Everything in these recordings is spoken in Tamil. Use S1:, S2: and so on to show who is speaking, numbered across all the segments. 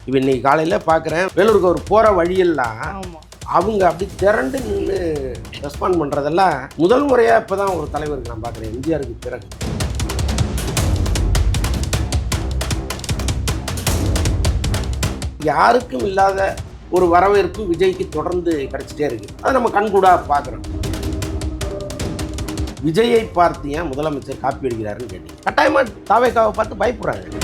S1: இப்போ இன்னைக்கு காலையில் பார்க்குறேன் வேலூருக்கு ஒரு போகிற வழியெல்லாம் அவங்க அப்படி திரண்டு நின்று ரெஸ்பாண்ட் பண்ணுறதெல்லாம் முதல் முறையாக இப்போ தான் ஒரு தலைவருக்கு நான் பார்க்குறேன், எம்ஜிஆருக்கு பிறகு. யாருக்கும் இல்லாத ஒரு வரவேற்பு விஜய்க்கு தொடர்ந்து கிடைச்சிட்டே இருக்கு. அதை நம்ம கண்கூடாக பார்க்குறோம். விஜயை பார்த்து ஏன் முதலமைச்சர் காப்பி அடிக்கிறாருன்னு கேட்டீங்க. கட்டாயமாக தாவேக்காவை பார்த்து பயப்படுறாங்க.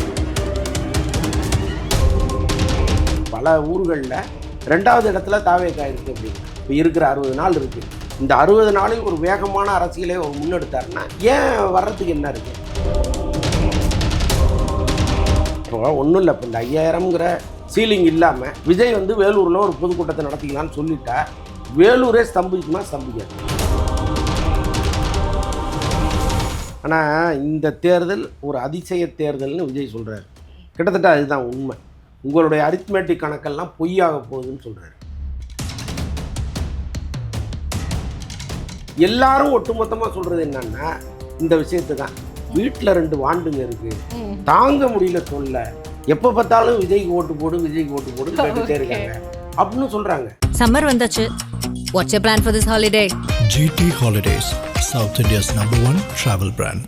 S1: பல ஊர்களில் 2வது இடத்துல தாவேக்கா இருக்குது அப்படின்னு. இப்போ இருக்கிற 60 நாள் இருக்குது. இந்த 60 நாளில் ஒரு வேகமான அரசியலை ஒரு முன்னெடுத்தாருன்னா ஏன் வர்றதுக்கு என்ன இருக்குது? இப்போ ஒன்றும் இல்லை, இப்போ இந்த 5000ங்கிற சீலிங் இல்லாமல் விஜய் வந்து வேலூரில் ஒரு பொதுக்கூட்டத்தை நடத்திக்கலான்னு சொல்லிட்டா வேலூரே ஸ்தம்பிக்குமா? ஸ்தம்பிக்காது. ஆனால் இந்த தேர்தல் ஒரு அதிசய தேர்தல்னு விஜய் சொல்கிறார். கிட்டத்தட்ட அதுதான் உண்மை. உங்களுடைய அரித்மேட்டிக் கணக்கெல்லாம் பொய்யாக போகுதுன்னு சொல்கிறாரு. எல்லாரும் ஒட்டுமொத்தமாக சொல்கிறது என்னன்னா இந்த விஷயத்து தான். வீட்டில் 2 வாண்டுங்க இருக்குது, தாங்க முடியல சொல்ல, எப்போ பார்த்தாலும் விஜய்க்கு ஓட்டு போடு, விஜய்க்கு ஓட்டு போடு கேட்டுட்டே இருக்காங்க அப்படின்னு சொல்கிறாங்க.
S2: சம்மர் வந்தாச்சு. What's your plan for this holiday?
S3: GT Holidays, South India's #1 travel brand.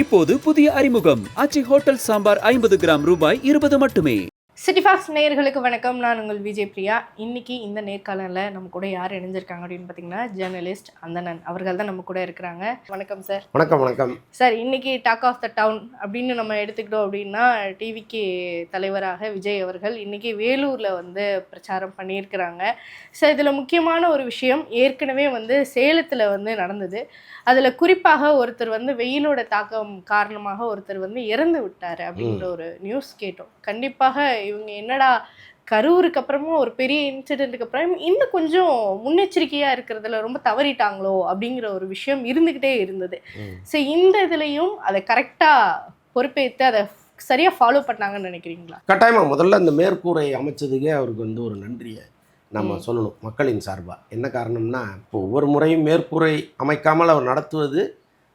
S4: இப்போது புதிய அறிமுகம் ஆச்சி ஹோட்டல் சாம்பார் 50 கிராம் ரூபாய் 20 மட்டுமே.
S5: சிட்டி ஃபாக்ஸ் நேயர்களுக்கு வணக்கம். நான் உங்கள் விஜய் பிரியா. இன்னைக்கு இந்த நேர்காணலில் நம்ம கூட யார் இணைஞ்சிருக்காங்க அப்படின்னு பார்த்தீங்கன்னா ஜேர்னலிஸ்ட் அந்தணன் அவர்கள் தான் நம்ம கூட இருக்கிறாங்க. வணக்கம் சார்.
S1: வணக்கம். வணக்கம் சார்.
S5: இன்னைக்கு டாக் ஆஃப் த டவுன் அப்படின்னு நம்ம எடுத்துக்கிட்டோம் அப்படின்னா டிவிக்கு தலைவராக விஜய் அவர்கள் இன்னைக்கு வேலூரில் வந்து பிரச்சாரம் பண்ணியிருக்கிறாங்க. சார், இதில் முக்கியமான ஒரு விஷயம் ஏற்கனவே வந்து சேலத்தில் வந்து நடந்தது. அதில் குறிப்பாக ஒருத்தர் வந்து வெயிலோட தாக்கம் காரணமாக ஒருத்தர் வந்து இறந்து விட்டார் அப்படின்ற ஒரு நியூஸ் கேட்டோம். கண்டிப்பாக இவங்க என்னடா கரூருக்கு அப்புறமும் ஒரு பெரிய இன்சிடென்ட்டுக்கு அப்புறம் இன்னும் கொஞ்சம் முன்னெச்சரிக்கையாக இருக்கிறதுல ரொம்ப தவறிட்டாங்களோ அப்படிங்கிற ஒரு விஷயம் இருந்துக்கிட்டே இருந்தது. ஸோ இந்த இதுலேயும் அதை கரெக்டாக பொறுப்பேற்று அதை சரியாக ஃபாலோ பண்ணாங்கன்னு நினைக்கிறீங்களா?
S1: கட்டாயமாக முதல்ல இந்த மேற்கூரை அமைச்சதுக்கே அவருக்கு வந்து ஒரு நன்றியை நம்ம சொல்லணும் மக்களின் சார்பாக. என்ன காரணம்னா, இப்போ ஒவ்வொரு முறையும் மேற்கூரை அமைக்காமல் அவர் நடத்துவது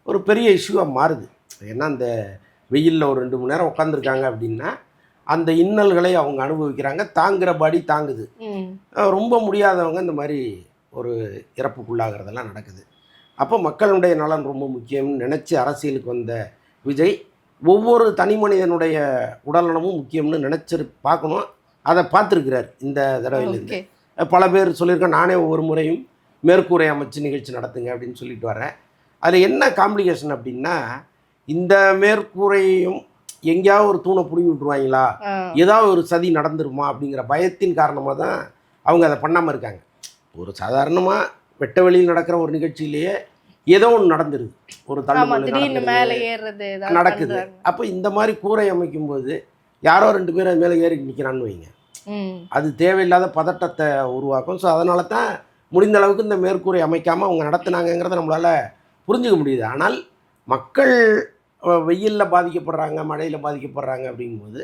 S1: ஒரு பெரிய இஷ்யூவாக மாறுது. ஏன்னா அந்த வெயிலில் ஒரு 2 மணி நேரம் உட்காந்துருக்காங்க அப்படின்னா அந்த இன்னல்களை அவங்க அனுபவிக்கிறாங்க. தாங்குகிற பாடி தாங்குது. ரொம்ப முடியாதவங்க இந்த மாதிரி ஒரு இறப்புக்குள்ளாகிறதெல்லாம் நடக்குது. அப்போ மக்களுடைய நலன் ரொம்ப முக்கியம்னு நினச்சி அரசியலுக்கு வந்த விஜய் ஒவ்வொரு தனி மனிதனுடைய உடல்நலமும் முக்கியம்னு நினச்சி பார்க்கணும். அதை பார்த்துருக்கிறார் இந்த தடவையிலேருந்து. பல பேர் சொல்லியிருக்கேன், நானே ஒவ்வொரு முறையும் மேற்கூரை அமைச்சு நிகழ்ச்சி நடத்துங்க அப்படின்னு சொல்லிட்டு வரேன். அதில் என்ன காம்ப்ளிகேஷன் அப்படின்னா, இந்த மேற்கூரையும் எங்கேயாவது ஒரு தூணை பிடிங்கி விட்டுருவாங்களா, ஏதாவது ஒரு சதி நடந்துருமா அப்படிங்கிற பயத்தின் காரணமாக தான் அவங்க அதை பண்ணாமல் இருக்காங்க. ஒரு சாதாரணமாக வெட்ட வெளியில் நடக்கிற ஒரு நிகழ்ச்சியிலேயே ஏதோ ஒன்று நடந்துருது, ஒரு தள்ளு நடக்குது. அப்போ இந்த மாதிரி கூரை அமைக்கும்போது யாரோ 2 பேர் அது மேலே ஏறி நிற்கிறான்னு வைங்க, அது தேவையில்லாத பதட்டத்தை உருவாக்கும். ஸோ அதனால தான் முடிந்த அளவுக்கு இந்த மேற்கூரை அமைக்காமல் அவங்க நடத்துனாங்கிறத நம்மளால் புரிஞ்சுக்க முடியுது. ஆனால் மக்கள் வெயிலில் பாதிக்கப்படுறாங்க, மழையில் பாதிக்கப்படுறாங்க அப்படிங்கும்போது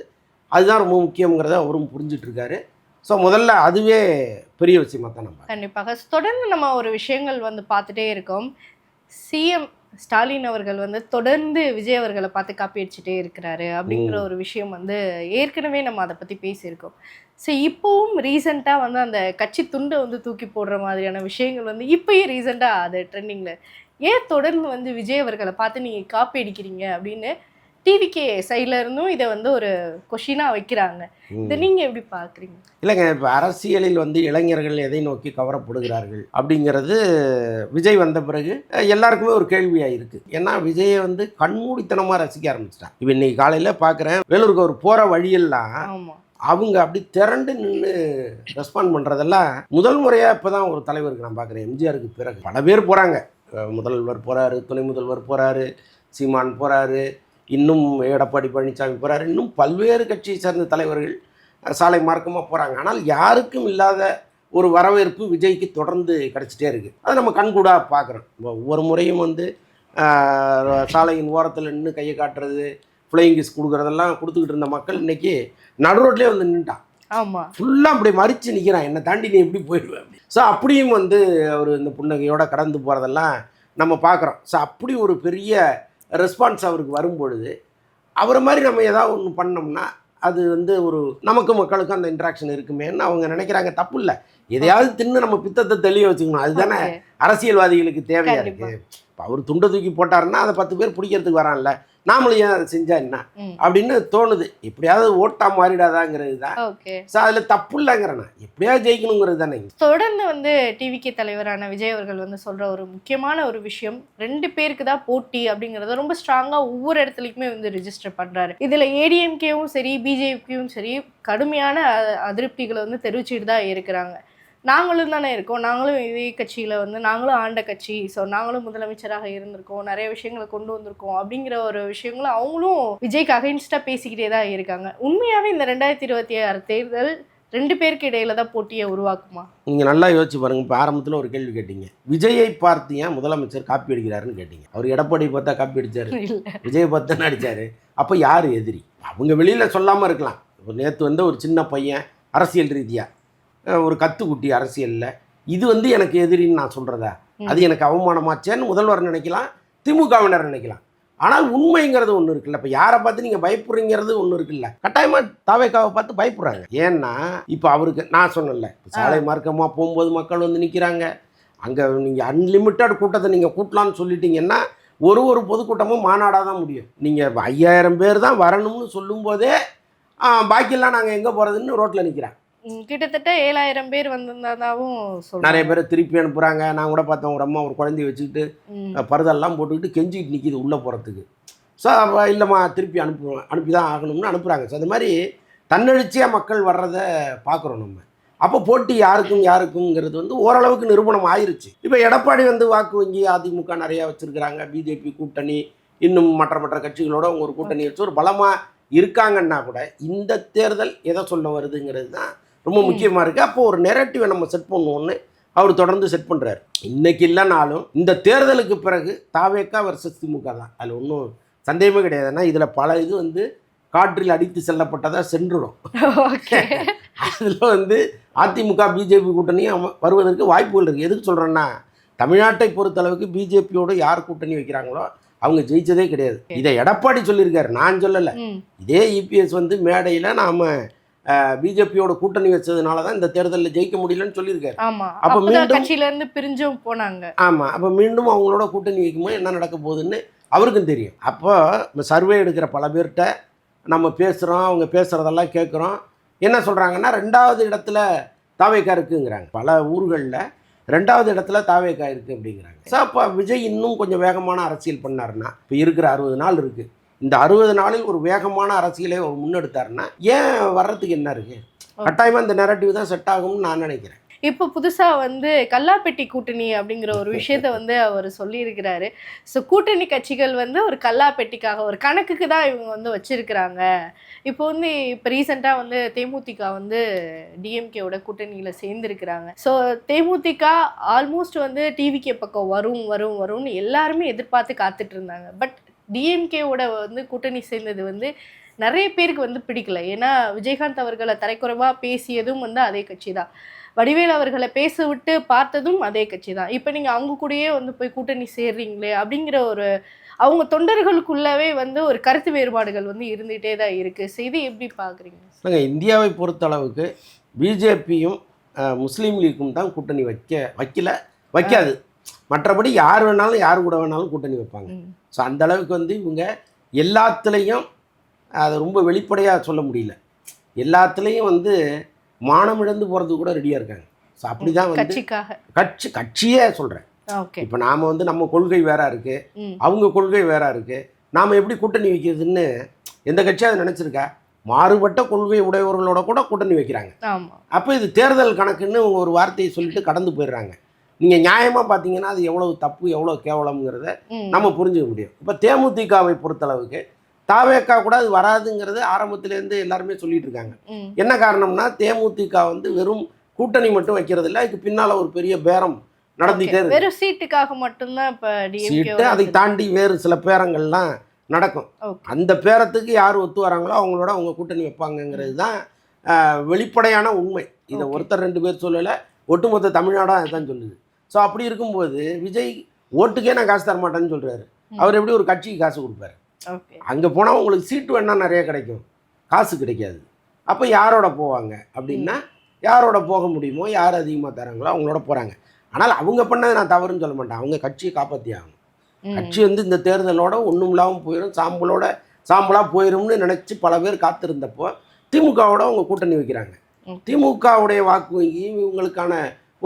S1: அதுதான் ரொம்ப முக்கியங்கிறத அவரும் புரிஞ்சிட்ருக்காரு. ஸோ முதல்ல அதுவே பெரிய விஷயமாக தான் நம்ம
S5: கண்டிப்பாக தொடர்ந்து நம்ம ஒரு விஷயங்கள் வந்து பார்த்துட்டே இருக்கோம். சிஎம் ஸ்டாலின் அவர்கள் வந்து தொடர்ந்து விஜய் அவர்களை பார்த்து காப்பி அடிச்சுட்டே இருக்கிறாரு அப்படிங்கிற ஒரு விஷயம் வந்து ஏற்கனவே நம்ம அதை பற்றி பேசியிருக்கோம். ஸோ இப்போவும் ரீசெண்டாக வந்து அந்த கட்சி துண்டை வந்து தூக்கி போடுற மாதிரியான விஷயங்கள் வந்து இப்போயே ரீசெண்டாக அது ட்ரெண்டிங்கில். ஏன் தொடர்ந்து வந்து விஜய் அவர்களை பார்த்து நீங்கள் காப்பி அடிக்கிறீங்க அப்படின்னு டிவிகே சைடில் இருந்தும் இதை வந்து ஒரு கொஷினாக வைக்கிறாங்க. இதை நீங்கள் எப்படி பார்க்குறீங்க?
S1: இல்லைங்க, இப்போ அரசியலில் வந்து இளைஞர்கள் எதை நோக்கி கவரப்படுகிறார்கள் அப்படிங்கிறது விஜய் வந்த பிறகு எல்லாருக்குமே ஒரு கேள்வியாக இருக்குது. ஏன்னா விஜயை வந்து கண்மூடித்தனமாக ரசிக்க ஆரம்பிச்சிட்டான். இப்போ இன்னைக்கு காலையில் பார்க்குறேன், வேலூருக்கு ஒரு போகிற வழியெல்லாம் அவங்க அப்படி திரண்டு நின்று ரெஸ்பாண்ட் பண்ணுறதெல்லாம் முதல் முறையாக இப்போ தான் ஒரு தலைவருக்கு நான் பார்க்குறேன், எம்ஜிஆருக்கு பிறகு. பல பேர் போகிறாங்க, முதல்வர் போகிறாரு, துணை முதல்வர் போகிறாரு, சீமான் போகிறாரு, இன்னும் எடப்பாடி பழனிசாமி போகிறாரு, இன்னும் பல்வேறு கட்சியை சேர்ந்த தலைவர்கள் சாலை மார்க்கமாக போகிறாங்க. ஆனால் யாருக்கும் இல்லாத ஒரு வரவேற்பு விஜய்க்கு தொடர்ந்து கிடச்சிட்டே இருக்குது. அதை நம்ம கண்கூடாக பார்க்குறோம். ஒவ்வொரு முறையும் வந்து சாலையின் ஓரத்தில் நின்று கையை காட்டுறது, ஃப்ளையிங் கிஸ் கொடுக்குறதெல்லாம் கொடுத்துக்கிட்டு இருந்த மக்கள் இன்றைக்கி நடு ரோட்லேயே வந்து நின்ட்டான்.
S5: ஆமாம்,
S1: ஃபுல்லாக அப்படி மறித்து நிற்கிறான், என்னை தாண்டி நீ எப்படி போயிடுவேன் அப்படி. ஸோ அப்படியும் வந்து அவர் இந்த புன்னகையோடு கடந்து போகிறதெல்லாம் நம்ம பார்க்குறோம். ஸோ அப்படி ஒரு பெரிய ரெஸ்பான்ஸ் அவருக்கு வரும்பொழுது அவரை மாதிரி நம்ம ஏதாவது ஒன்று பண்ணோம்னா அது வந்து ஒரு நமக்கும் மக்களுக்கும் அந்த இன்ட்ராக்ஷன் இருக்குமேன்னு அவங்க நினைக்கிறாங்க. தப்பு இல்லை, எதையாவது தின்னு நம்ம பித்தத்தை தெளிய வச்சுக்கணும். அதுதானே அரசியல்வாதிகளுக்கு தேவையாக இருக்குது. இப்போ அவர் துண்டை தூக்கி போட்டாருன்னா அதை 10 பேர் பிடிக்கிறதுக்கு வரான்ல, நாமளும் ஏன் அதை செஞ்சா என்ன அப்படின்னு தோணுது. எப்படியாவது ஓட்டா மாறிடாதாங்கிறது தான். ஸோ அதில் தப்பு இல்லைங்கிறேன்னா எப்படியாவது ஜெயிக்கணுங்கிறது தானே.
S5: தொடர்ந்து வந்து டிவிகே தலைவரான விஜய் அவர்கள் வந்து சொல்கிற ஒரு முக்கியமான ஒரு விஷயம், 2 பேருக்கு தான் போட்டி அப்படிங்கிறத ரொம்ப ஸ்ட்ராங்காக ஒவ்வொரு இடத்துலையுமே வந்து ரிஜிஸ்டர் பண்ணுறாரு. இதில் ஏடிஎம்கேவும் சரி பிஜேபியும் சரி கடுமையான அதிருப்திகளை வந்து தெரிவிச்சுட்டு தான் இருக்கிறாங்க. நாங்களும் தானே இருக்கோம், நாங்களும் இதே கட்சியில் வந்து நாங்களும் ஆண்ட கட்சி, ஸோ நாங்களும் முதலமைச்சராக இருந்திருக்கோம், நிறைய விஷயங்களை கொண்டு வந்திருக்கோம் அப்படிங்கிற ஒரு விஷயங்களும் அவங்களும் விஜய்க்கு அகைன்ஸ்டாக பேசிக்கிட்டே தான் இருக்காங்க. உண்மையாகவே இந்த 2026 தேர்தல் 2 பேருக்கு இடையில தான் போட்டியை உருவாக்குமா?
S1: நீங்கள் நல்லா யோசிச்சு பாருங்க. இப்போ ஆரம்பத்தில் ஒரு கேள்வி கேட்டீங்க, விஜயை பார்த்து ஏன் முதலமைச்சர் காப்பி அடிக்கிறாருன்னு கேட்டீங்க. அவர் எடப்பாடி பார்த்தா காப்பி அடித்தார், விஜயை பார்த்து தானே அடித்தார். அப்போ யார் எதிரி? அவங்க வெளியில் சொல்லாமல் இருக்கலாம். நேற்று வந்து ஒரு சின்ன பையன் அரசியல் ரீதியாக ஒரு கத்துக்குட்டி அரசியலில் இது வந்து எனக்கு எதிரின்னு நான் சொல்கிறதா, அது எனக்கு அவமானமாச்சேன்னு முதல்வர் நினைக்கலாம், திமுகவினர் நினைக்கலாம். ஆனால் உண்மைங்கிறது ஒன்று இருக்குல்ல. இப்போ யாரை பார்த்து நீங்கள் பயப்படுறீங்கிறது ஒன்று இருக்குல்ல. கட்டாயமாக தாவேக்காவை பார்த்து பயப்படுறாங்க. ஏன்னா இப்போ அவருக்கு நான் சொன்னேன்ல, சாலை மார்க்கமாக போகும்போது மக்கள் வந்து நிற்கிறாங்க. அங்கே நீங்கள் அன்லிமிட்டட் கூட்டத்தை நீங்கள் கூட்டலான்னு சொல்லிட்டீங்கன்னா ஒரு பொதுக்கூட்டமும் மாநாடாக தான் முடியும். நீங்கள் 5000 பேர் தான் வரணும்னு சொல்லும்போதே பாக்கியெல்லாம் நாங்கள் எங்கே போகிறதுன்னு ரோட்டில் நிற்கிறாங்க.
S5: கிட்டத்தட்ட 7000 பேர் வந்திருந்தாதாவும்
S1: நிறைய பேரை திருப்பி அனுப்புகிறாங்க. நான் கூட பார்த்தேன், ஒரு அம்மா ஒரு குழந்தைய வச்சுக்கிட்டு பருதெல்லாம் போட்டுக்கிட்டு கெஞ்சிக்கிட்டு நிற்கிது உள்ளே போகிறதுக்கு. ஸோ இல்லைம்மா திருப்பி அனுப்பி தான் ஆகணும்னு அனுப்புகிறாங்க. ஸோ அது மாதிரி தன்னெழுச்சியாக மக்கள் வர்றதை பார்க்குறோம் நம்ம. அப்போ போட்டி யாருக்குங்கிறது வந்து ஓரளவுக்கு நிரூபணம் ஆயிருச்சு. இப்போ எடப்பாடி வந்து வாக்கு வங்கி அதிமுக நிறையா வச்சுருக்கிறாங்க, பிஜேபி கூட்டணி இன்னும் மற்ற கட்சிகளோட அவங்க ஒரு கூட்டணி வச்சு ஒரு பலமாக இருக்காங்கன்னா கூட இந்த தேர்தல் எதை சொல்ல வருதுங்கிறது தான் ரொம்ப முக்கியமாக இருக்குது. அப்போ ஒரு நெரட்டிவை நம்ம செட் பண்ணுவோன்னு அவர் தொடர்ந்து செட் பண்ணுறாரு. இன்றைக்கி இல்லைனாலும் இந்த தேர்தலுக்கு பிறகு தாவேக்கா வர்சஸ் திமுக தான், அதில் ஒன்றும் சந்தேகமே கிடையாது. ஏன்னா இதில் பல இது வந்து காற்றில் அடித்து செல்லப்பட்டதாக சென்றுடும். அதில் வந்து அதிமுக பிஜேபி கூட்டணியும் வருவதற்கு வாய்ப்புகள் இருக்குது. எதுக்கு சொல்கிறேன்னா, தமிழ்நாட்டை பொறுத்தளவுக்கு பிஜேபியோடு யார் கூட்டணி வைக்கிறாங்களோ அவங்க ஜெயிச்சதே கிடையாது. இதை எடப்பாடி சொல்லியிருக்காரு, நான் சொல்லலை. இதே இபிஎஸ் வந்து மேடையில் நாம் பிஜேபியோட கூட்டணி வச்சதுனால தான் இந்த தேர்தலில் ஜெயிக்க முடியலன்னு சொல்லியிருக்காரு. அப்போ மீண்டும்
S5: கட்சியிலேருந்து பிரிஞ்சும் போனாங்க.
S1: ஆமாம், அப்போ மீண்டும் அவங்களோட கூட்டணி வைக்கும்போது என்ன நடக்க போகுதுன்னு அவருக்கும் தெரியும். அப்போ சர்வே எடுக்கிற பல பேர்கிட்ட நம்ம பேசுகிறோம், அவங்க பேசுகிறதெல்லாம் கேட்குறோம். என்ன சொல்கிறாங்கன்னா 2வது இடத்துல தாவேக்கா இருக்குங்கிறாங்க. பல ஊர்களில் 2வது இடத்துல தாவேக்கா இருக்குது அப்படிங்கிறாங்க. ஸோ அப்போ விஜய் இன்னும் கொஞ்சம் வேகமான அரசியல் பண்ணாருன்னா, இப்போ இருக்கிற 60 நாள் இருக்குது, இந்த 60 நாளில் ஒரு வேகமான அரசியலை ஒரு முன்னெடுத்தாருன்னா ஏன் வர்றதுக்கு என்ன இருக்குது? கட்டாயமாக இந்த நெரட்டிவ் தான் செட் ஆகும்னு நான் நினைக்கிறேன்.
S5: இப்போ புதுசாக வந்து கல்லாப்பெட்டி கூட்டணி அப்படிங்கிற ஒரு விஷயத்த வந்து அவர் சொல்லியிருக்கிறாரு. ஸோ கூட்டணி கட்சிகள் வந்து ஒரு கல்லாப்பெட்டிக்காக ஒரு கணக்குக்கு தான் இவங்க வந்து வச்சுருக்கிறாங்க. இப்போ வந்து இப்போ ரீசெண்டாக வந்து தேமுதிக வந்து டிஎம்கேவோட கூட்டணியில் சேர்ந்துருக்கிறாங்க. ஸோ தேமுதிக ஆல்மோஸ்ட் வந்து டிவிகே பக்கம் வரும்னு எல்லாருமே எதிர்பார்த்து காத்துட்டு இருந்தாங்க. பட் டிஎம்கேவோட வந்து கூட்டணி சேர்ந்தது வந்து நிறைய பேருக்கு வந்து பிடிக்கல. ஏன்னா விஜயகாந்த் அவர்களை தரைக்குறைவாக பேசியதும் வந்து அதே கட்சி தான், வடிவேல் அவர்களை பேச விட்டு பார்த்ததும் அதே கட்சி தான். இப்போ நீங்கள் அவங்க கூடயே வந்து போய் கூட்டணி சேர்றீங்களே அப்படிங்கிற ஒரு அவங்க தொண்டர்களுக்குள்ளவே வந்து ஒரு கருத்து வேறுபாடுகள் வந்து இருந்துகிட்டே தான் இருக்குது. ஸோ இது எப்படி பார்க்குறீங்க?
S1: நாங்கள் இந்தியாவை பொறுத்தளவுக்கு பிஜேபியும் முஸ்லீம் லீக்கும் தான் கூட்டணி வைக்காது. மற்றபடி யார் வேணாலும் யார் கூட வேணாலும் கூட்டணி வைப்பாங்க. ஸோ அந்த அளவுக்கு வந்து இவங்க எல்லாத்துலேயும் அதை ரொம்ப வெளிப்படையாக சொல்ல முடியல, எல்லாத்துலேயும் வந்து மானம் இழந்து போகிறதுக்கு கூட ரெடியாக இருக்காங்க. ஸோ அப்படி தான் வந்து கட்சியே சொல்கிறேன். இப்போ நாம் வந்து நம்ம கொள்கை வேறா இருக்குது, அவங்க கொள்கை வேறா இருக்குது, நாம் எப்படி கூட்டணி வைக்கிறதுன்னு எந்த கட்சியாக நினச்சிருக்கா? மாறுபட்ட கொள்கை உடையவர்களோட கூட கூட்டணி வைக்கிறாங்க. அப்போ இது தேர்தல் கணக்குன்னு அவங்க ஒரு வார்த்தையை சொல்லிட்டு கடந்து போயிடுறாங்க. நீங்கள் நியாயமாக பார்த்தீங்கன்னா அது எவ்வளவு தப்பு எவ்வளோ கேவலம்ங்கிறத நம்ம புரிஞ்சுக்க முடியும். இப்போ தேமுதிகவை பொறுத்தளவுக்கு தாவேக்கா கூட அது வராதுங்கிறது ஆரம்பத்திலேருந்து எல்லாருமே சொல்லிட்டு இருக்காங்க. என்ன காரணம்னா, தேமுதிக வந்து வெறும் கூட்டணி மட்டும் வைக்கிறது இல்லை, அதுக்கு பின்னால் ஒரு பெரிய பேரம் நடந்துகிட்டே இருக்கு.
S5: வெறும் சீட்டுக்காக மட்டும்தான் இப்போ
S1: சீட்டு, அதை தாண்டி வேறு சில பேரங்கள்லாம் நடக்கும். அந்த பேரத்துக்கு யார் ஒத்து வராங்களோ அவங்களோட அவங்க கூட்டணி வைப்பாங்கங்கிறது தான் வெளிப்படையான உண்மை. இதை ஒருத்தர் 2 பேர் சொல்லலை, ஒட்டுமொத்த தமிழ்நாடாக அதுதான் சொல்லுது. ஸோ அப்படி இருக்கும்போது விஜய் ஓட்டுக்கே நான் காசு தர மாட்டேன்னு சொல்கிறாரு. அவர் எப்படி ஒரு கட்சிக்கு காசு கொடுப்பாரு?
S5: ஓகே.
S1: அங்கே போனால் உங்களுக்கு சீட்டு வேணால் நிறைய கிடைக்கும், காசு கிடைக்காது. அப்போ யாரோட போவாங்க அப்படின்னா, யாரோட போக முடியுமோ, யார் அதிகமாக தராங்களோ அவங்களோட போகிறாங்க. ஆனால் அவங்க பண்ணது நான் தவறுன்னு சொல்ல மாட்டேன். அவங்க கட்சியை காப்பாற்றி ஆகணும். கட்சி வந்து இந்த தேர்தலோட ஒன்றும் இல்லாமல் போயிடும், சாம்பலாக போயிடும்னு நினச்சி பல பேர் காத்திருந்தப்போ திமுகவோட அவங்க கூட்டணி வைக்கிறாங்க. திமுகவுடைய வாக்கு வங்கி இவங்களுக்கான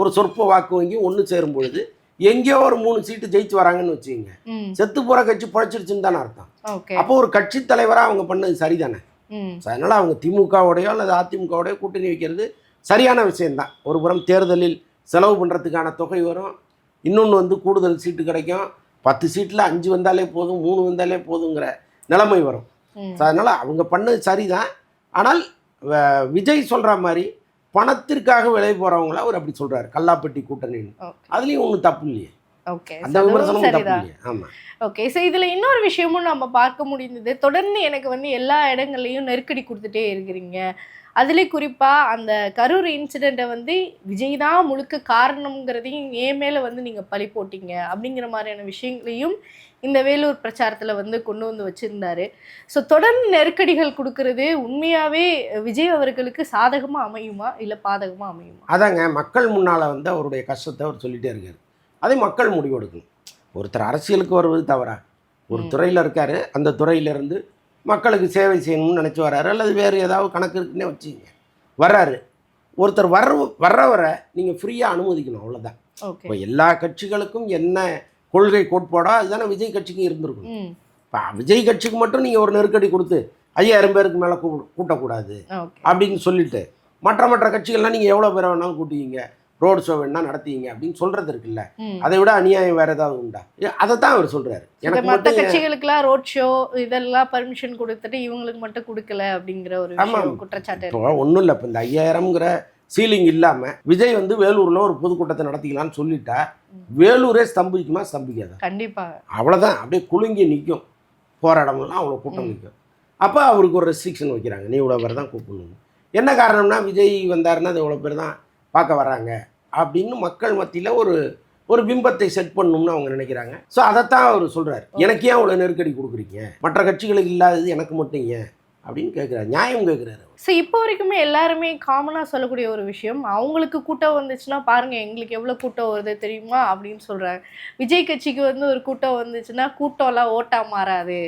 S1: ஒரு சொற்ப வாக்கு வங்கி ஒன்று சேரும் பொழுது எங்கேயோ ஒரு 3 சீட்டு ஜெயிச்சு வராங்கன்னு வச்சுக்கோங்க. செத்து போகிற கட்சி பழைச்சிருச்சுன்னு தானே அர்த்தம். அப்போ ஒரு கட்சி தலைவராக அவங்க பண்ணது சரிதானே. அதனால் அவங்க திமுகவோடையோ அல்லது அதிமுகவோடையோ கூட்டணி வைக்கிறது சரியான விஷயந்தான். ஒரு புறம் தேர்தலில் செலவு பண்ணுறதுக்கான தொகை வரும், இன்னொன்று வந்து கூடுதல் சீட்டு கிடைக்கும். 10 சீட்டில் 5 வந்தாலே போதும், 3 வந்தாலே போதுங்கிற நிலைமை வரும். அதனால் அவங்க பண்ணது சரிதான். ஆனால் விஜய் சொல்கிற மாதிரி பணத்திற்காக விலை போகிறவங்கள அவர் அப்படி சொல்கிறார், கல்லாப்பட்டி கூட்டணின்னு. அதுலேயும் ஒன்றும் தப்பு இல்லையே, அந்த விமர்சனமும் தப்பு இல்லையே. ஆமாம்.
S5: ஓகே. ஸோ இதில் இன்னொரு விஷயமும் நம்ம பார்க்க முடிந்தது, தொடர்ந்து எனக்கு வந்து எல்லா இடங்கள்லையும் நெருக்கடி கொடுத்துட்டே இருக்கிறீங்க. அதிலே குறிப்பாக அந்த கரூர் இன்சிடெண்ட்டை வந்து விஜய் தான் முழுக்க காரணங்கிறதையும் என் மேலே வந்து நீங்கள் பழி போட்டீங்க அப்படிங்கிற மாதிரியான விஷயங்களையும் இந்த வேலூர் பிரச்சாரத்தில் வந்து கொண்டு வந்து வச்சுருந்தாரு. ஸோ தொடர்ந்து நெருக்கடிகள் கொடுக்கறது உண்மையாகவே விஜய் அவர்களுக்கு சாதகமாக அமையுமா இல்லை பாதகமாக அமையுமா?
S1: அதாங்க, மக்கள் முன்னால் வந்து அவருடைய கஷ்டத்தை அவர் சொல்லிகிட்டே இருக்கார். அதை மக்கள் முடிவெடுக்கணும். ஒருத்தர் அரசியலுக்கு வருவது தவறா? ஒரு துறையில் இருக்கார், அந்த துறையிலேருந்து மக்களுக்கு சேவை செய்யணும்னு நினச்சி வர்றாரு, அல்லது வேறு ஏதாவது கணக்கு இருக்குன்னே வச்சுங்க வர்றாரு. ஒருத்தர் வர்றவரை நீங்கள் ஃப்ரீயாக அனுமதிக்கணும், அவ்வளோதான். இப்போ எல்லா கட்சிகளுக்கும் என்ன கொள்கை கோட்பாடோ அதுதானே விஜய் கட்சிக்கும் இருந்திருக்கணும். இப்போ விஜய் கட்சிக்கு மட்டும் நீங்கள் ஒரு நெருக்கடி கொடுத்து 5000 பேருக்கு மேலே கூட்டக்கூடாது அப்படின்னு சொல்லிட்டு மற்ற கட்சிகள்லாம் நீங்கள் எவ்வளோ பேரை வேணாலும் கூட்டுவீங்க, ரோடு ஷோ வேணா நடத்திங்க அப்படின்னு சொல்றது இருக்குல்ல, அதை விட அநியாயம் வேற ஏதாவது உண்டா? அதை தான் அவர் சொல்றாரு. எனக்கு
S5: மற்ற கட்சிகளுக்குலாம் ரோட் ஷோ இதெல்லாம் பர்மிஷன் கொடுத்துட்டு இவங்களுக்கு மட்டும் கொடுக்கல அப்படிங்கிற ஒரு குற்றச்சாட்டு.
S1: ஒன்றும் இல்லை, இப்போ இந்த 5000ங்கிற சீலிங் இல்லாமல் விஜய் வந்து வேலூரில் ஒரு பொதுக்கூட்டத்தை நடத்திக்கலான்னு சொல்லிட்டா வேலூரே ஸ்தம்பிக்குமா? ஸ்தம்பிக்காதா?
S5: கண்டிப்பாக.
S1: அவ்வளோதான், அப்படியே குலுங்கி நிற்கும், போகிற இடமெல்லாம் அவ்வளோ கூட்டம் நிற்கும். அப்போ அவருக்கு ஒரு ரெஸ்ட்ரிக்ஷன் வைக்கிறாங்க, நீ இவ்வளோ பேர் தான் கூப்பிடணும். என்ன காரணம்னா விஜய் வந்தாருன்னா அது இவ்வளோ பேர் தான் பார்க்க வராங்க அப்படின்னு மக்கள் மத்தியில் ஒரு பிம்பத்தை செட் பண்ணணும்னு அவங்க நினைக்கிறாங்க. ஸோ அதைத்தான் அவர் சொல்கிறார். எனக்கு ஏன் அவ்வளோ நெருக்கடி கொடுக்குறீங்க, மற்ற கட்சிகளுக்கு இல்லாதது எனக்கு மட்டும் ஏன் அப்படின்னு கேட்குறாரு, நியாயம் கேட்குறாரு.
S5: ஸோ இப்போ வரைக்குமே எல்லாருமே காமனாக சொல்லக்கூடிய ஒரு விஷயம், அவங்களுக்கு கூட்டம் வந்துச்சுன்னா பாருங்கள் எங்களுக்கு எவ்வளோ கூட்டம் வருது தெரியுமா அப்படின்னு சொல்கிறாங்க. விஜய் கட்சிக்கு வந்து ஒரு கூட்டம் வந்துச்சுன்னா கூட்டம்லாம் ஓட்டாக மாறாது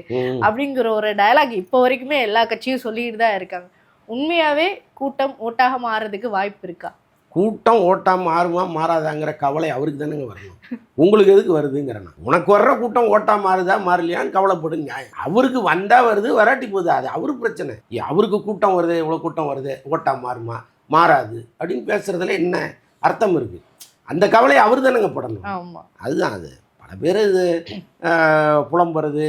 S5: அப்படிங்கிற ஒரு டயலாக் இப்போ வரைக்குமே எல்லா கட்சியும் சொல்லிட்டு தான் இருக்காங்க. உண்மையாகவே கூட்டம் ஓட்டாக மாறுறதுக்கு வாய்ப்பு இருக்கா?
S1: கூட்டம் ஓட்டாக மாறுமா மாறாதாங்கிற கவலை அவருக்கு தானேங்க வரணும், உங்களுக்கு எதுக்கு வருதுங்கிறேன். உனக்கு வர்ற கூட்டம் ஓட்டா மாறுதா மாறலையான்னு கவலைப்படு, நியாயம். அவருக்கு வந்தால் வருது, வராட்டி போகுது, அது அவரு பிரச்சனை. அவருக்கு கூட்டம் வருது, இவ்வளோ கூட்டம் வருது, ஓட்டா மாறுமா மாறாது அப்படின்னு பேசுறதுல என்ன அர்த்தம் இருக்குது? அந்த கவலை அவர் தானேங்க படணும்.
S5: ஆமாம்,
S1: அதுதான். அது பல பேர் இது புலம்புறது,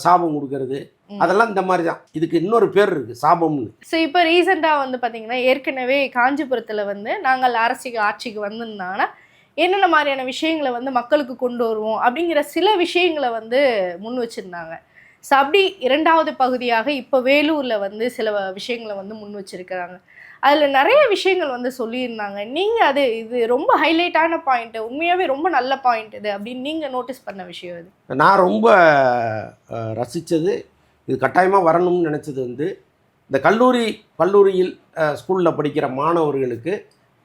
S1: சாபம் கொடுக்கறது, அதெல்லாம் இந்த மாதிரி தான். இதுக்கு இன்னொரு பேர் இருக்குது, சாபம்னு.
S5: ஸோ இப்போ ரீசெண்டாக வந்து பார்த்தீங்கன்னா ஏற்கனவே காஞ்சிபுரத்தில் வந்து நாங்கள் ஆட்சிக்கு வந்திருந்தாங்கன்னா என்னென்ன மாதிரியான விஷயங்களை வந்து மக்களுக்கு கொண்டு வருவோம் அப்படிங்கிற சில விஷயங்களை வந்து முன் வச்சுருந்தாங்க. ஸோ அப்படி 2வது பகுதியாக இப்போ வேலூரில் வந்து சில விஷயங்களை வந்து முன் வச்சுருக்கிறாங்க. அதில் நிறைய விஷயங்கள் வந்து சொல்லியிருந்தாங்க. நீங்கள் இது ரொம்ப ஹைலைட்டான பாயிண்ட்டு, உண்மையாகவே ரொம்ப நல்ல பாயிண்ட் இது அப்படின்னு நீங்கள் நோட்டீஸ் பண்ண விஷயம் இது?
S1: நான் ரொம்ப ரசித்தது, இது கட்டாயமாக வரணும்னு நினச்சது வந்து இந்த கல்லூரியில் ஸ்கூலில் படிக்கிற மாணவர்களுக்கு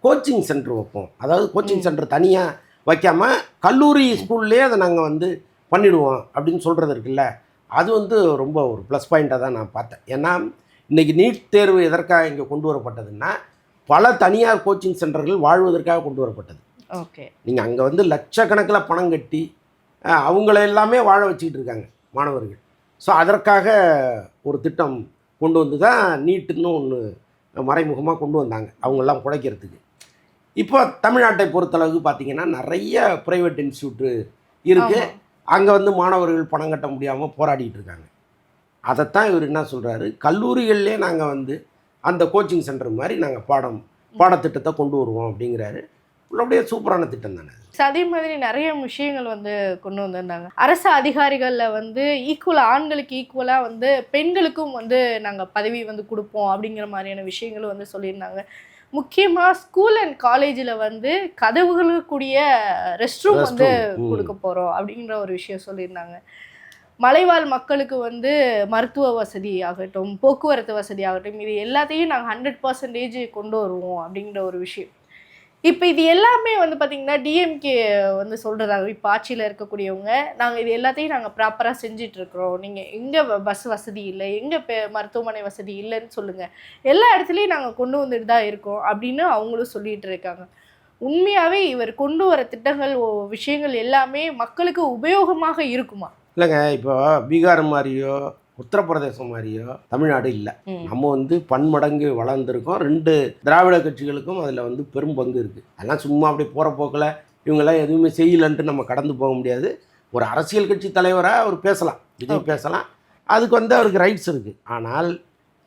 S1: கோச்சிங் சென்டர் வைப்போம். அதாவது கோச்சிங் சென்டர் தனியாக வைக்காமல் கல்லூரி ஸ்கூல்லேயே அதை நாங்கள் வந்து பண்ணிவிடுவோம் அப்படின்னு சொல்கிறது இருக்குல்ல, அது வந்து ரொம்ப ஒரு ப்ளஸ் பாயிண்ட்டாக தான் நான் பார்த்தேன். ஏன்னா இன்றைக்கி நீட் தேர்வு எதற்காக இங்கே கொண்டு வரப்பட்டதுன்னா பல தனியார் கோச்சிங் சென்டர்கள் வாழ்வதற்காக கொண்டு வரப்பட்டது.
S5: ஓகே,
S1: நீங்கள் அங்கே வந்து லட்சக்கணக்கில் பணம் கட்டி அவங்கள எல்லாமே வாழ வச்சுக்கிட்டு இருக்காங்க மாணவர்கள். ஸோ அதற்காக ஒரு திட்டம் கொண்டு வந்து தான் நீட்டுன்னு ஒன்று மறைமுகமாக கொண்டு வந்தாங்க அவங்கெல்லாம் குறைக்கிறதுக்கு. இப்போ தமிழ்நாட்டை பொறுத்தளவுக்கு பார்த்திங்கன்னா நிறைய ப்ரைவேட் இன்ஸ்டியூட்டு இருக்குது, அங்கே வந்து மாணவர்கள் பணம் கட்ட முடியாமல் போராடிட்டு இருக்காங்க. அதைத்தான் இவர் என்ன சொல்கிறாரு, கல்லூரிகள்லேயே நாங்கள் வந்து அந்த கோச்சிங் சென்டர் மாதிரி நாங்கள் பாடத்திட்டத்தை கொண்டு வருவோம் அப்படிங்கிறாரு. அப்படியே சூப்பரான திட்டம் தானே.
S5: அதே மாதிரி நிறைய விஷயங்கள் வந்து கொண்டு வந்திருந்தாங்க. அரசு அதிகாரிகளில் வந்து ஈக்குவலாக ஆண்களுக்கு ஈக்குவலாக வந்து பெண்களுக்கும் வந்து நாங்கள் பதவி வந்து கொடுப்போம் அப்படிங்கிற மாதிரியான விஷயங்களும் வந்து சொல்லியிருந்தாங்க. முக்கியமாக ஸ்கூல் அண்ட் காலேஜில் வந்து கதவுகளுக்குரிய ரெஸ்ட் ரூம் வந்து கொடுக்க போகிறோம் அப்படிங்கிற ஒரு விஷயம் சொல்லியிருந்தாங்க. மலைவாழ் மக்களுக்கு வந்து மருத்துவ வசதி ஆகட்டும், போக்குவரத்து வசதி ஆகட்டும், இது எல்லாத்தையும் நாங்கள் 100% கொண்டு வருவோம் அப்படிங்கிற ஒரு விஷயம். இப்போ இது எல்லாமே வந்து பார்த்திங்கன்னா டிஎம்கே வந்து சொல்கிறாங்க, இப்போ ஆட்சியில் இருக்கக்கூடியவங்க, நாங்கள் இது எல்லாத்தையும் நாங்கள் ப்ராப்பராக செஞ்சிட்ருக்குறோம், நீங்கள் எங்கே பஸ் வசதி இல்லை, எங்கே மருத்துவமனை வசதி இல்லைன்னு சொல்லுங்கள், எல்லா இடத்துலையும் நாங்கள் கொண்டு வந்துட்டு தான் இருக்கோம் அப்படின்னு அவங்களும் சொல்லிகிட்டு இருக்காங்க. உண்மையாகவே இவர் கொண்டு வர திட்டங்கள் விஷயங்கள் எல்லாமே மக்களுக்கு உபயோகமாக இருக்குமா?
S1: இல்லைங்க, இப்போ பீகார் மாதிரியோ உத்தரப்பிரதேசம் மாதிரியோ தமிழ்நாடு இல்லை. நம்ம வந்து பன்மடங்கு வளர்ந்துருக்கோம். 2 திராவிட கட்சிகளுக்கும் அதில் வந்து பெரும் பங்கு இருக்குது. அதெல்லாம் சும்மா அப்படி போகிற போக்கில் இவங்கெல்லாம் எதுவுமே செய்யலன்ட்டு நம்ம கடந்து போக முடியாது. ஒரு அரசியல் கட்சி தலைவராக அவர் பேசலாம், விஜய் பேசலாம், அதுக்கு வந்து அவருக்கு ரைட்ஸ் இருக்குது. ஆனால்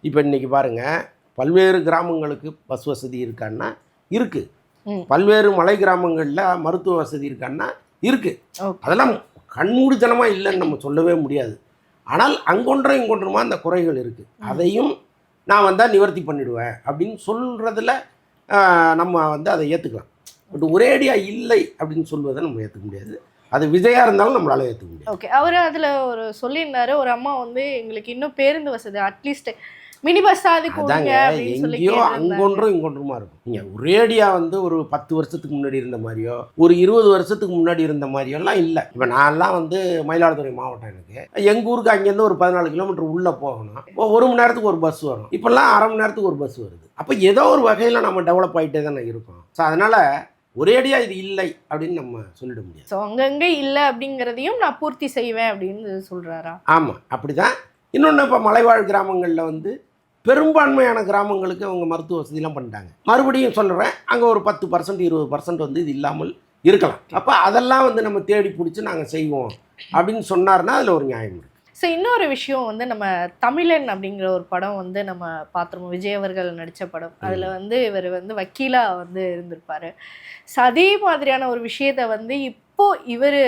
S1: இப்போ இன்றைக்கி பாருங்கள், பல்வேறு கிராமங்களுக்கு பஸ் வசதி இருக்கான்னா இருக்குது, பல்வேறு மலை கிராமங்களில் மருத்துவ வசதி இருக்கான்னா இருக்குது. அதெல்லாம் கண்மூடித்தனமாக இல்லைன்னு நம்ம சொல்லவே முடியாது. ஆனால் அங்கொன்றும் இங்கொன்றுமா அந்த குறைகள் இருக்குது. அதையும் நான் வந்தால் நிவர்த்தி பண்ணிவிடுவேன் அப்படின்னு சொல்கிறதுல நம்ம வந்து அதை ஏற்றுக்கலாம். பட் ஒரேடியாக இல்லை அப்படின்னு சொல்வதை நம்ம ஏற்றுக்க முடியாது. அது விஜயாக இருந்தாலும் நம்மளால் ஏற்றுக்க முடியாது.
S5: ஓகே, அவர் அதில் ஒரு சொல்லியிருந்தாரு, ஒரு அம்மா வந்து எங்களுக்கு இன்னும் பேருந்து வசதி அட்லீஸ்ட் மினி பஸ்
S1: அதாங்க, எங்கேயோ அங்கொன்றும் இங்கொன்றுமா இருக்கும். நீங்கள் ஒரேடியாக வந்து ஒரு 10 வருஷத்துக்கு முன்னாடி இருந்த மாதிரியோ ஒரு 20 வருஷத்துக்கு முன்னாடி இருந்த மாதிரியோலாம் இல்லை. இப்போ நான்லாம் வந்து மயிலாடுதுறை மாவட்டம், எனக்கு எங்கள் ஊருக்கு அங்கேருந்து ஒரு 14 கிலோமீட்டர் உள்ளே போகணும். 1 மணி நேரத்துக்கு ஒரு பஸ் வரும். இப்போல்லாம் அரை மணி நேரத்துக்கு ஒரு பஸ் வருது. அப்போ ஏதோ ஒரு வகையில் நம்ம டெவலப் ஆகிட்டே தானே இருக்கோம். ஸோ அதனால் ஒரேடியாக இது இல்லை அப்படின்னு நம்ம சொல்லிட முடியாது.
S5: ஸோ அங்கங்கே இல்லை அப்படிங்கிறதையும் நான் பூர்த்தி செய்வேன் அப்படின்னு சொல்கிறாரா?
S1: ஆமாம், அப்படி தான். இன்னொன்று, இப்போ மலைவாழ் கிராமங்களில் வந்து பெரும்பான்மையான கிராமங்களுக்கு அவங்க மருத்துவ வசதியெலாம் பண்ணிட்டாங்க. மறுபடியும் சொல்கிறேன், அங்கே ஒரு 10% 20% வந்து இது இல்லாமல் இருக்கலாம். அப்போ அதெல்லாம் வந்து நம்ம தேடி பிடிச்சி நாங்கள் செய்வோம் அப்படின்னு சொன்னார்னா அதில் ஒரு நியாயம் இருக்குது.
S5: ஸோ இன்னொரு விஷயம் வந்து நம்ம தமிழன் அப்படிங்கிற ஒரு படம் வந்து நம்ம பார்த்துருவோம், விஜய் அவர்கள் நடித்த படம். அதில் வந்து இவர் வந்து வக்கீலாக வந்து இருந்திருப்பார். ஸோ அதே மாதிரியான ஒரு விஷயத்தை வந்து இப்போது இவர்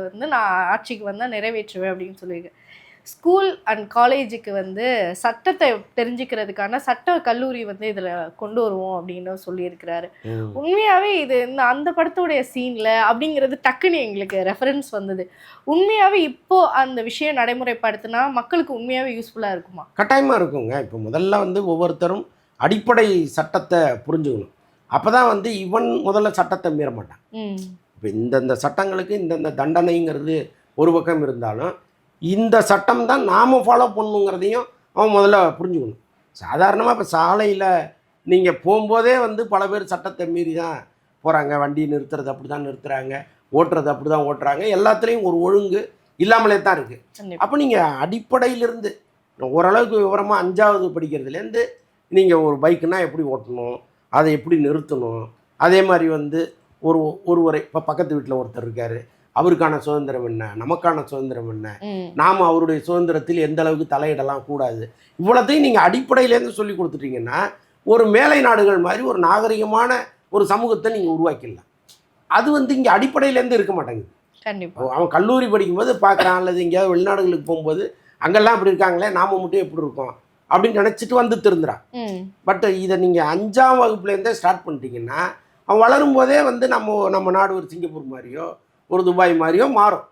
S5: வந்து நான் ஆட்சிக்கு வந்தால் நிறைவேற்றுவேன் அப்படின்னு சொல்லியிருக்கேன். ஸ்கூல் அண்ட் காலேஜுக்கு வந்து சட்டத்தை தெரிஞ்சுக்கிறதுக்கான சட்ட கல்லூரி வந்து இதில் கொண்டு வருவோம் அப்படின்னு சொல்லியிருக்கிறாரு. உண்மையாகவே இது இந்த அந்த படத்தோடைய சீனில் அப்படிங்கிறது டக்குன்னு எங்களுக்கு ரெஃபரன்ஸ் வந்தது. உண்மையாகவே இப்போது அந்த விஷயம் நடைமுறைப்படுத்தினா மக்களுக்கு உண்மையாகவே யூஸ்ஃபுல்லாக இருக்குமா?
S1: கட்டாயமாக இருக்குங்க. இப்போ முதல்ல வந்து ஒவ்வொருத்தரும் அடிப்படை சட்டத்தை புரிஞ்சுக்கணும். அப்போ தான் வந்து இவன் முதல்ல சட்டத்தை மீற மாட்டான். இப்போ இந்தந்த சட்டங்களுக்கு இந்தந்த தண்டனைங்கிறது ஒரு பக்கம் இருந்தாலும் இந்த சட்டம் தான் நாம் ஃபாலோ பண்ணணுங்கிறதையும் அவன் முதல்ல புரிஞ்சுக்கணும். சாதாரணமாக இப்போ சாலையில் நீங்கள் போகும்போதே வந்து பல பேர் சட்டத்தை மீறி தான் போகிறாங்க. வண்டி நிறுத்துறது அப்படி தான் நிறுத்துகிறாங்க, ஓட்டுறது அப்படி தான் ஓட்டுறாங்க. எல்லாத்துலேயும் ஒரு ஒழுங்கு இல்லாமலே தான் இருக்குது. அப்போ நீங்கள் அடிப்படையிலிருந்து ஓரளவுக்கு விவரமாக 5வது படிக்கிறதுலேருந்து நீங்கள் ஒரு பைக்குனால் எப்படி ஓட்டணும், அதை எப்படி நிறுத்தணும், அதே மாதிரி வந்து ஒருவரை இப்போ பக்கத்து வீட்டில் ஒருத்தர் இருக்கார், அவருக்கான சுதந்திரம் என்ன, நமக்கான சுதந்திரம் என்ன, நாம் அவருடைய சுதந்திரத்தில் எந்த அளவுக்கு தலையிடலாம் கூடாது, இவ்வளோத்தையும் நீங்கள் அடிப்படையிலேருந்து சொல்லி கொடுத்துட்டீங்கன்னா ஒரு மேலை நாடுகள் மாதிரி ஒரு நாகரிகமான ஒரு சமூகத்தை நீங்கள் உருவாக்கிடலாம். அது வந்து இங்கே அடிப்படையிலேருந்து இருக்க மாட்டேங்குது.
S5: கண்டிப்பாக
S1: அவன் கல்லூரி படிக்கும்போது பார்க்குறான், அல்லது எங்கேயாவது வெளிநாடுகளுக்கு போகும்போது அங்கெல்லாம் அப்படி இருக்காங்களே, நாம மட்டும் எப்படி இருக்கோம் அப்படின்னு நினச்சிட்டு வந்து திருந்துறான். பட் இதை நீங்கள் 5ஆம் வகுப்புலேருந்தே ஸ்டார்ட் பண்ணிட்டீங்கன்னா அவன் வளரும் போதே வந்து நம்ம நாடு ஒரு சிங்கப்பூர் மாதிரியோ ஒரு துபாய் மாதிரியோ மாறும்.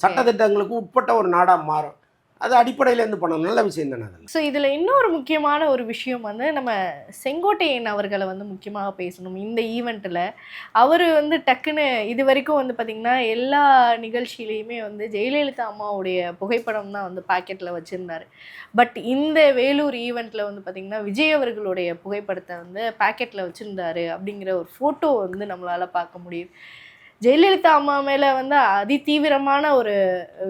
S1: சட்டத்திட்டங்களுக்கு உட்பட்ட ஒரு நாடாக மாறும். அது அடிப்படையிலேருந்து பண்ணணும். நல்ல விஷயம் தானே அதெல்லாம்.
S5: ஸோ இதில் இன்னொரு முக்கியமான ஒரு விஷயம் வந்து நம்ம செங்கோட்டையன் அவர்களை வந்து முக்கியமாக பேசணும். இந்த ஈவெண்ட்டில் அவர் வந்து டக்குன்னு இது வரைக்கும் வந்து பார்த்திங்கன்னா எல்லா நிகழ்ச்சியிலையுமே வந்து ஜெயலலிதா அம்மாவுடைய புகைப்படம் தான் வந்து பாக்கெட்டில் வச்சுருந்தார். பட் இந்த வேலூர் ஈவெண்ட்டில் வந்து பார்த்திங்கன்னா விஜய் அவர்களுடைய புகைப்படத்தை வந்து பாக்கெட்டில் வச்சுருந்தாரு அப்படிங்கிற ஒரு ஃபோட்டோ வந்து நம்மளால் பார்க்க முடியுது. ஜெயலலிதா அம்மா மேலே வந்து அதிதீவிரமான ஒரு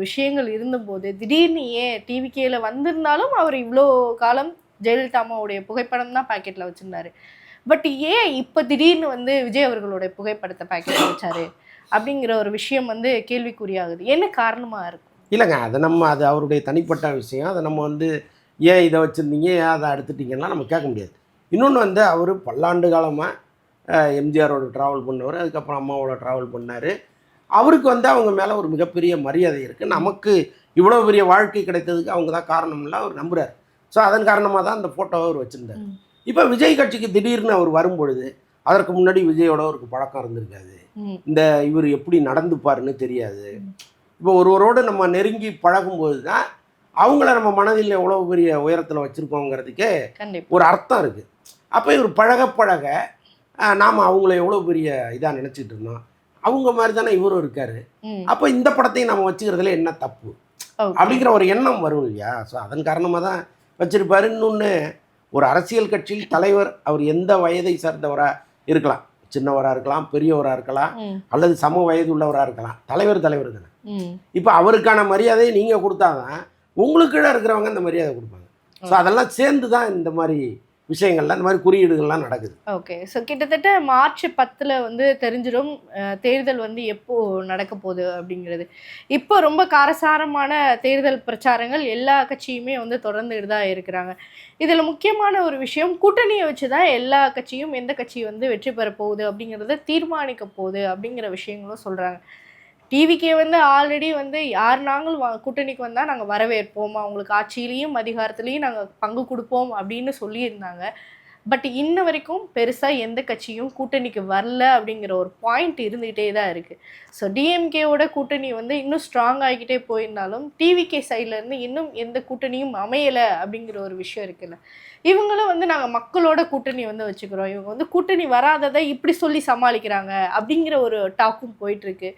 S5: விஷயங்கள் இருந்தபோது திடீர்னு ஏன் டிவிகேல வந்திருந்தாலும் அவர் இவ்வளோ காலம் ஜெயலலிதா அம்மாவுடைய புகைப்படம் தான் பாக்கெட்டில் வச்சுருந்தாரு. பட் ஏன் இப்போ திடீர்னு வந்து விஜய் அவர்களுடைய புகைப்படத்தை பாக்கெட்டில் வச்சாரு அப்படிங்கிற ஒரு விஷயம் வந்து கேள்விக்குறியாகுது. என்ன காரணமாக இருக்கும்?
S1: இல்லைங்க, அது அவருடைய தனிப்பட்ட விஷயம். அதை நம்ம வந்து ஏன் இதை வச்சுருந்தீங்க, ஏன் அதை எடுத்துட்டீங்கன்னா நம்ம கேட்க முடியாது. இன்னொன்று வந்து அவர் பல்லாண்டு காலமாக எம்ஜிஆரோட ட்ராவல் பண்ணவர், அதுக்கப்புறம் அம்மாவோட ட்ராவல் பண்ணார். அவருக்கு வந்து அவங்க மேலே ஒரு மிகப்பெரிய மரியாதை இருக்குது. நமக்கு இவ்வளோ பெரிய வாழ்க்கை கிடைத்ததுக்கு அவங்க தான் காரணம்லாம் அவர் நம்புகிறார். ஸோ அதன் காரணமாக தான் அந்த ஃபோட்டோவை அவர் வச்சுருந்தார். இப்போ விஜய் கட்சிக்கு திடீர்னு அவர் வரும்பொழுது அதற்கு முன்னாடி விஜயோட அவருக்கு பழக்கம் இருந்திருக்காது. இந்த இவர் எப்படி நடந்துப்பாருன்னு தெரியாது. இப்போ ஒருவரோடு நம்ம நெருங்கி பழகும்போது தான் அவங்கள நம்ம மனதில் எவ்வளோ பெரிய உயரத்தில் வச்சுருக்கோங்கிறதுக்கே ஒரு அர்த்தம் இருக்குது. அப்போ இவர் பழக பழக நாம் அவங்கள எவ்வளோ பெரிய இதாக நினச்சிட்டு இருந்தோம், அவங்க மாதிரி தானே இவரும் இருக்கார். அப்போ இந்த படத்தையும் நம்ம வச்சுக்கிறதுல என்ன தப்பு அப்படிங்கிற ஒரு எண்ணம் வரும் இல்லையா? ஸோ அதன் காரணமாக தான் வச்சுருப்பாரு. இன்னொன்று, ஒரு அரசியல் கட்சியில் தலைவர் அவர் எந்த வயதை சார்ந்தவராக இருக்கலாம், சின்னவராக இருக்கலாம், பெரியவராக இருக்கலாம், அல்லது சம வயது உள்ளவராக இருக்கலாம், தலைவர் தானே. இப்போ அவருக்கான மரியாதையை நீங்கள் கொடுத்தாதான் உங்களுக்கு கீழே இருக்கிறவங்க இந்த மரியாதை கொடுப்பாங்க. ஸோ அதெல்லாம் சேர்ந்து தான் இந்த மாதிரி விஷயங்கள்லாம், இந்த மாதிரி குறியீடுகள்லாம் நடக்குது.
S5: ஓகே. ஸோ கிட்டத்தட்ட மார்ச் 10 வந்து தெரிஞ்சிடும் தேர்தல் வந்து எப்போ நடக்க போகுது அப்படிங்கிறது. இப்போ ரொம்ப காரசாரமான தேர்தல் பிரச்சாரங்கள் எல்லா கட்சியுமே வந்து தொடர்ந்துட்டு தான் இருக்கிறாங்க. இதில் முக்கியமான ஒரு விஷயம், கூட்டணியை வச்சு தான் எல்லா கட்சியும் எந்த கட்சி வந்து வெற்றி பெற போகுது அப்படிங்கிறத தீர்மானிக்க போகுது அப்படிங்கிற விஷயங்களும் சொல்கிறாங்க. டிவிக்கே வந்து ஆல்ரெடி வந்து யார் நாங்கள் கூட்டணிக்கு வந்தால் நாங்கள் வரவேற்போம், அவங்களுக்கு ஆட்சியிலையும் அதிகாரத்துலேயும் நாங்கள் பங்கு கொடுப்போம் அப்படின்னு சொல்லியிருந்தாங்க. பட் இன்ன வரைக்கும் பெருசாக எந்த கட்சியும் கூட்டணிக்கு வரல அப்படிங்கிற ஒரு பாயிண்ட் இருந்துகிட்டே தான் இருக்குது. ஸோ டிஎம்கேவோட கூட்டணி வந்து இன்னும் ஸ்ட்ராங் ஆகிக்கிட்டே போயிருந்தாலும் டிவிகே சைட்லேருந்து இன்னும் எந்த கூட்டணியும் அமையலை அப்படிங்கிற ஒரு விஷயம் இருக்குல்ல. இவங்களும் வந்து நாங்கள் மக்களோட கூட்டணி வந்து வச்சுக்கிறோம், இவங்க வந்து கூட்டணி வராததை இப்படி சொல்லி சமாளிக்கிறாங்க அப்படிங்கிற ஒரு டாக்கும் போயிட்டுருக்கு.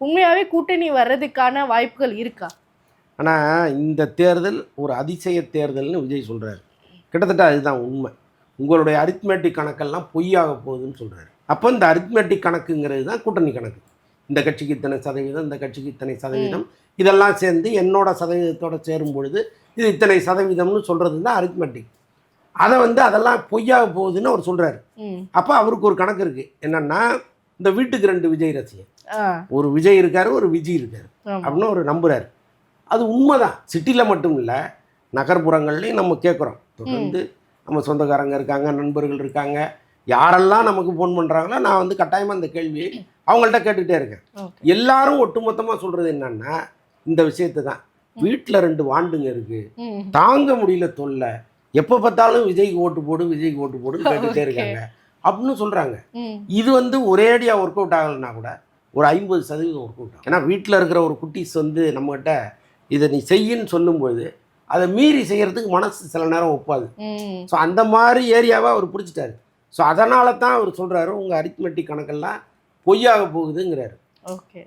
S5: உண்மையாகவே கூட்டணி வர்றதுக்கான வாய்ப்புகள் இருக்கா?
S1: ஆனால் இந்த தேர்தல் ஒரு அதிசய தேர்தல்னு விஜய் சொல்கிறாரு. கிட்டத்தட்ட அதுதான் உண்மை. உங்களுடைய அரித்மெட்டிக் கணக்கெல்லாம் பொய்யாக போகுதுன்னு சொல்கிறாரு. அப்போ இந்த அரித்மெட்டிக் கணக்குங்கிறது தான் கூட்டணி கணக்கு. இந்த கட்சிக்கு இத்தனை சதவீதம், இந்த கட்சிக்கு இத்தனை சதவீதம், இதெல்லாம் சேர்ந்து என்னோட சதவீதத்தோடு சேரும் பொழுது இது இத்தனை சதவீதம்னு சொல்கிறது தான் அரித்மெட்டிக். அதை வந்து அதெல்லாம் பொய்யாக போகுதுன்னு அவர் சொல்கிறாரு. அப்போ அவருக்கு ஒரு கணக்கு இருக்குது. என்னென்னா, இந்த வீட்டுக்கு 2 விஜய் ரசிகன், ஒரு விஜய் இருக்காரு, ஒரு விஜய் இருக்காரு அப்படின்னு அவர் நம்புறாரு. அது உண்மைதான். சிட்டியில் மட்டும் இல்லை, நகர்ப்புறங்கள்லையும் நம்ம கேட்குறோம். தொடர்ந்து நம்ம சொந்தக்காரங்க இருக்காங்க, நண்பர்கள் இருக்காங்க, யாரெல்லாம் நமக்கு ஃபோன் பண்ணுறாங்களோ நான் வந்து கட்டாயமாக இந்த கேள்வியை அவங்கள்ட்ட கேட்டுக்கிட்டே இருக்கேன். எல்லாரும் ஒட்டுமொத்தமாக சொல்கிறது என்னன்னா, இந்த விஷயத்தை தான். வீட்டில் 2 வாண்டுங்க இருக்குது, தாங்க முடியல தொல்லை, எப்போ பார்த்தாலும் விஜய்க்கு ஓட்டு போடு, விஜய்க்கு ஓட்டு போடுன்னு கேட்டுகிட்டே இருக்காங்க அப்படின்னு சொல்கிறாங்க. இது வந்து ஒரேடியாக ஒர்க் அவுட் ஆகலைன்னா கூட ஒரு 50% ஒர்க் அவுட் ஆகும். ஏன்னா வீட்டில் இருக்கிற ஒரு குட்டீஸ் வந்து நம்மகிட்ட இதை நீ செய்யின்னு சொல்லும்போது அதை மீறி செய்கிறதுக்கு மனசு சில நேரம் ஒப்பாது. ஸோ அந்த மாதிரி ஏரியாவை அவர் பிடிச்சிட்டாரு. ஸோ அதனால தான் அவர் சொல்கிறாரு, உங்கள் அரித்மெட்டிக் கணக்கெல்லாம் பொய்யாக போகுதுங்கிறாரு.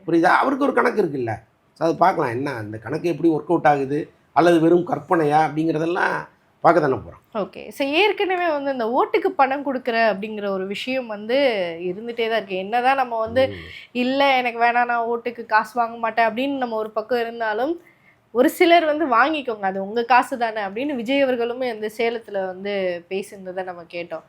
S1: புரியுதா? அவருக்கு ஒரு கணக்கு இருக்குல்ல. ஸோ அதை பார்க்கலாம், என்ன அந்த கணக்கு எப்படி ஒர்க் அவுட் ஆகுது, அல்லது வெறும் கற்பனையா அப்படிங்கிறதெல்லாம் பார்க்க தானே போகிறோம்.
S5: ஓகே. ஸோ ஏற்கனவே வந்து இந்த ஓட்டுக்கு பணம் கொடுக்குற அப்படிங்கிற ஒரு விஷயம் வந்து இருந்துகிட்டே தான் இருக்குது. என்ன தான் நம்ம வந்து இல்லை எனக்கு வேணாம், நான் ஓட்டுக்கு காசு வாங்க மாட்டேன் அப்படின்னு நம்ம ஒரு பக்கம் இருந்தாலும், ஒரு சிலர் வந்து வாங்கிக்கோங்க, அது உங்கள் காசு தானே அப்படின்னு விஜய் அவர்களுமே இந்த சேலத்தில் வந்து பேசியிருந்ததை நம்ம கேட்டோம்.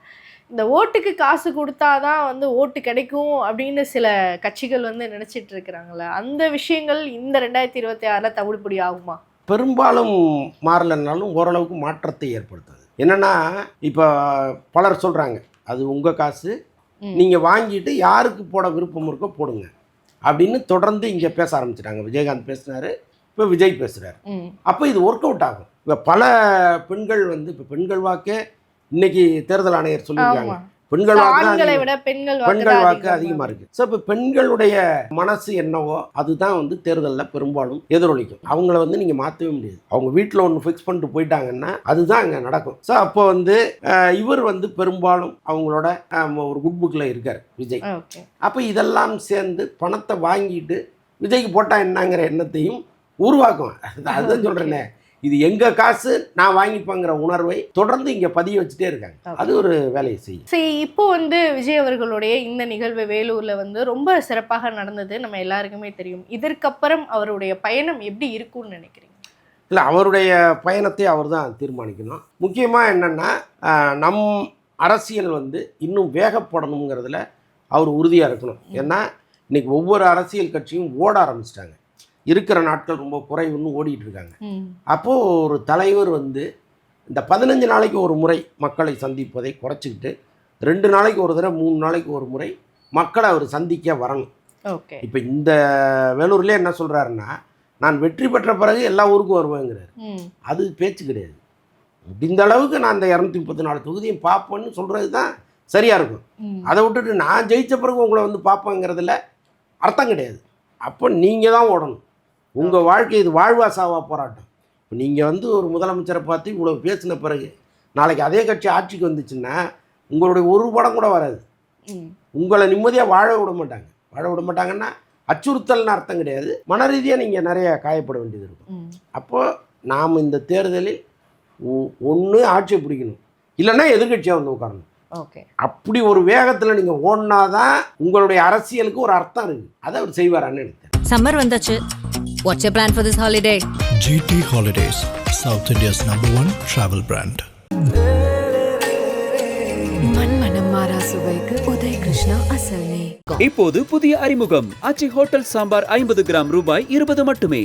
S5: இந்த ஓட்டுக்கு காசு கொடுத்தாதான் வந்து ஓட்டு கிடைக்கும் அப்படின்னு சில கட்சிகள் வந்து நினச்சிட்டு இருக்கிறாங்களே, அந்த விஷயங்கள் இந்த 2026 தவிடுபடி ஆகுமா?
S1: பெரும்பாலும் மாறலைன்னாலும் ஓரளவுக்கு மாற்றத்தை ஏற்படுத்தாது. என்னென்னா, இப்போ பலர் சொல்கிறாங்க, அது உங்கள் காசு, நீங்கள் வாங்கிட்டு யாருக்கு போட விருப்பம் இருக்கோ போடுங்க அப்படின்னு தொடர்ந்து இங்கே பேச ஆரம்பிச்சிட்டாங்க. விஜயகாந்த் பேசினார், இப்போ விஜய் பேசுகிறார். அப்போ இது ஒர்க் அவுட் ஆகும். இப்போ பல பெண்கள் வந்து, இப்போ பெண்கள் வாக்கே இன்னைக்கு தேர்தல் ஆணையர் சொல்லியிருக்காங்க, பெண்கள் வாக்கு அதிகமாக இருக்குது. ஸோ இப்போ பெண்களுடைய மனசு என்னவோ அதுதான் வந்து தேர்தலில் பெரும்பாலும் எதிரொலிக்கும். அவங்கள வந்து நீங்கள் மாற்றவே முடியாது. அவங்க வீட்டில் ஒன்று ஃபிக்ஸ் பண்ணிட்டு போயிட்டாங்கன்னா அதுதான் அங்கே நடக்கும். ஸோ அப்போ வந்து இவர் வந்து பெரும்பாலும் அவங்களோட ஒரு குட் புக்கில் இருக்கார் விஜய். அப்போ இதெல்லாம் சேர்ந்து பணத்தை வாங்கிட்டு விஜய்க்கு போட்டால் என்னங்கிற எண்ணத்தையும் உருவாக்கும். அதுதான் சொல்கிறேனே, இது எங்கள் காசு, நான் வாங்கிப்பேங்கிற உணர்வை தொடர்ந்து இங்கே பதிய வச்சுட்டே இருக்காங்க. அது ஒரு வேலையை செய்யும்.
S5: சரி, இப்போ வந்து விஜய் அவர்களுடைய இந்த நிகழ்வு வேலூரில் வந்து ரொம்ப சிறப்பாக நடந்தது, நம்ம எல்லாருக்குமே தெரியும். இதற்கப்புறம் அவருடைய பயணம் எப்படி இருக்கும்னு நினைக்கிறீங்க?
S1: இல்லை, அவருடைய பயணத்தை அவர் தான் தீர்மானிக்கணும். முக்கியமாக என்னென்னா, நம் அரசியல் வந்து இன்னும் வேகப்படணுங்கிறதுல அவர் உறுதியாக இருக்கணும். ஏன்னா இன்றைக்கி ஒவ்வொரு அரசியல் கட்சியும் ஓட ஆரம்பிச்சிட்டாங்க. இருக்கிற நாட்கள் ரொம்ப குறைவுன்னு ஓடிட்டு இருக்காங்க. அப்போது ஒரு தலைவர் வந்து இந்த 15 நாளைக்கு ஒரு முறை மக்களை சந்திப்பதை குறைச்சிக்கிட்டு 2 நாளைக்கு ஒரு தடவை 3 நாளைக்கு ஒரு முறை மக்களை அவர் சந்திக்க வரணும். இப்போ இந்த வேலூர்லேயே என்ன சொல்கிறாருன்னா, நான் வெற்றி பெற்ற பிறகு எல்லா ஊருக்கும் வருவேங்கிறார். அது பேச்சு கிடையாது. முடிந்த அளவுக்கு நான் அந்த 234 தொகுதியும் பார்ப்பேன்னு சொல்கிறது தான் சரியாக இருக்கும். அதை விட்டுட்டு நான் ஜெயித்த பிறகு உங்களை வந்து பார்ப்பேங்கிறதுல அர்த்தம் கிடையாது. அப்போ நீங்கள் தான் ஓடணும். உங்கள் வாழ்க்கை இது வாழ்வா சாவா போராட்டம். இப்போ நீங்கள் வந்து ஒரு முதலமைச்சரை பார்த்து இவ்வளோ பேசின பிறகு நாளைக்கு அதே கட்சி ஆட்சிக்கு வந்துச்சுன்னா உங்களுடைய ஒரு படம் கூட வராது. உங்களை நிம்மதியாக வாழ விட மாட்டாங்க. வாழ விட மாட்டாங்கன்னா அச்சுறுத்தல்னு அர்த்தம் கிடையாது, மன ரீதியாக நீங்கள் நிறைய காயப்பட வேண்டியது இருக்கும். அப்போது நாம் இந்த தேர்தலில் ஒன்று ஆட்சியை பிடிக்கணும், இல்லைன்னா எதிர்கட்சியாக வந்து உட்காரணும்.
S5: ஓகே,
S1: அப்படி ஒரு வேகத்தில் நீங்கள் ஓடினாதான் உங்களுடைய அரசியலுக்கு ஒரு அர்த்தம் இருக்குது. அதை அவர் செய்வாரான்னு எனக்கு தெரியும்.
S2: சம்மர் வந்தாச்சு. What's your plan for this holiday?
S3: GT Holidays, South India's #1 travel brand.
S6: மண்மனம் மாறா சுவைக்கு உதய் கிருஷ்ணா அசல் நெய்.
S4: இப்போது புதிய அறிமுகம் ஆச்சி ஹோட்டல் சாம்பார் 50 கிராம் ரூபாய் 20 மட்டுமே.